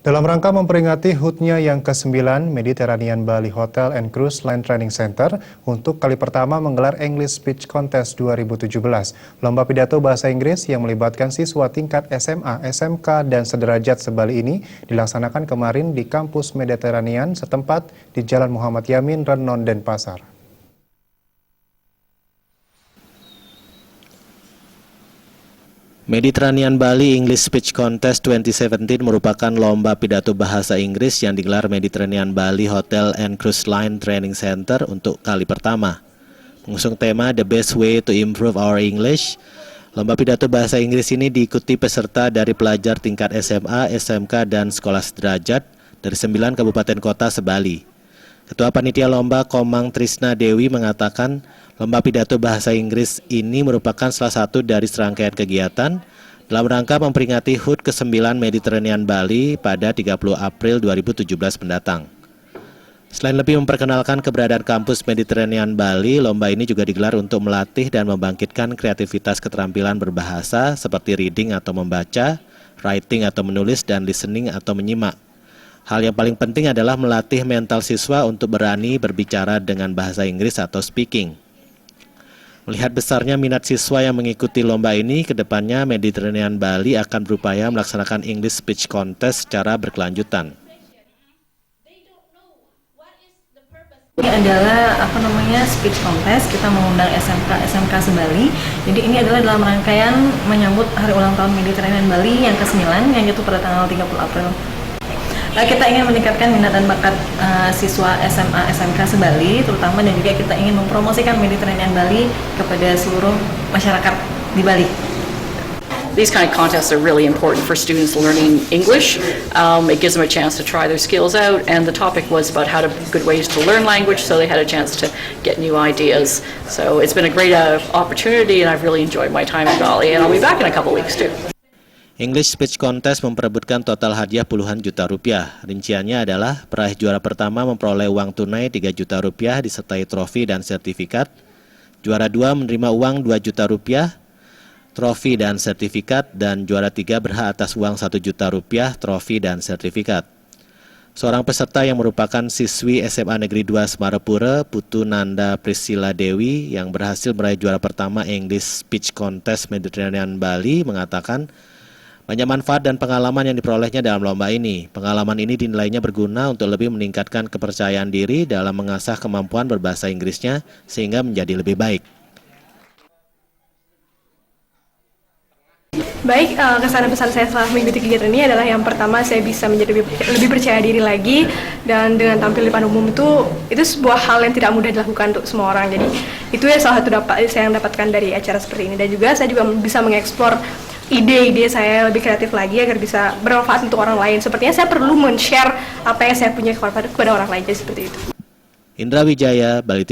Dalam rangka memperingati HUT-nya yang ke-9, Mediterranean Bali Hotel and Cruise Line Training Center untuk kali pertama menggelar English Speech Contest 2017. Lomba pidato bahasa Inggris yang melibatkan siswa tingkat SMA, SMK, dan sederajat sebali ini dilaksanakan kemarin di kampus Mediterranean setempat di Jalan Muhammad Yamin, Renon, Denpasar. Mediterranean Bali English Speech Contest 2017 merupakan lomba pidato bahasa Inggris yang digelar Mediterranean Bali Hotel and Cruise Line Training Center untuk kali pertama. Mengusung tema The Best Way to Improve Our English, lomba pidato bahasa Inggris ini diikuti peserta dari pelajar tingkat SMA, SMK, dan sekolah sederajat dari 9 kabupaten kota sebali. Ketua Panitia Lomba Komang Trisna Dewi mengatakan lomba pidato bahasa Inggris ini merupakan salah satu dari serangkaian kegiatan dalam rangka memperingati HUT ke-9 Mediterranean Bali pada 30 April 2017 mendatang. Selain lebih memperkenalkan keberadaan kampus Mediterranean Bali, lomba ini juga digelar untuk melatih dan membangkitkan kreativitas keterampilan berbahasa seperti reading atau membaca, writing atau menulis, dan listening atau menyimak. Hal yang paling penting adalah melatih mental siswa untuk berani berbicara dengan bahasa Inggris atau speaking. Melihat besarnya minat siswa yang mengikuti lomba ini, kedepannya Mediterranean Bali akan berupaya melaksanakan English Speech Contest secara berkelanjutan. Ini adalah speech contest. Kita mengundang SMK sebali. Jadi ini adalah dalam rangkaian menyambut hari ulang tahun Mediterranean Bali yang ke-9 yang jatuh pada tanggal 30 April. Kita ingin meningkatkan minat dan bakat siswa SMA, SMK sebali, terutama, dan juga kita ingin mempromosikan Mediterranean Bali kepada seluruh masyarakat di Bali. These kind of contests are really important for students learning English. It gives them a chance to try their skills out, and the topic was about good ways to learn language, so they had a chance to get new ideas. So it's been a great opportunity, and I've really enjoyed my time in Bali, and I'll be back in a couple weeks too. English Speech Contest memperebutkan total hadiah puluhan juta rupiah. Rinciannya adalah peraih juara pertama memperoleh uang tunai 3 juta rupiah disertai trofi dan sertifikat. Juara 2 menerima uang 2 juta rupiah, trofi dan sertifikat, dan juara 3 berhak atas uang 1 juta rupiah, trofi dan sertifikat. Seorang peserta yang merupakan siswi SMA Negeri 2 Semarapura, Putu Nanda Priscilla Dewi, yang berhasil meraih juara pertama English Speech Contest Mediterranean Bali, mengatakan banyak manfaat dan pengalaman yang diperolehnya dalam lomba ini. Pengalaman ini dinilainya berguna untuk lebih meningkatkan kepercayaan diri dalam mengasah kemampuan berbahasa Inggrisnya sehingga menjadi lebih baik. Baik, kesan dan pesan saya setelah mengikuti kegiatan ini adalah yang pertama, saya bisa menjadi lebih percaya diri lagi, dan dengan tampil di depan umum itu sebuah hal yang tidak mudah dilakukan untuk semua orang. Jadi itu ya salah satu saya yang dapatkan dari acara seperti ini, dan juga saya juga bisa mengeksplor ide-ide saya lebih kreatif lagi agar bisa bermanfaat untuk orang lain. Sepertinya saya perlu men-share apa yang saya punya kepada orang lain, jadi seperti itu. Indra Wijaya, Bali.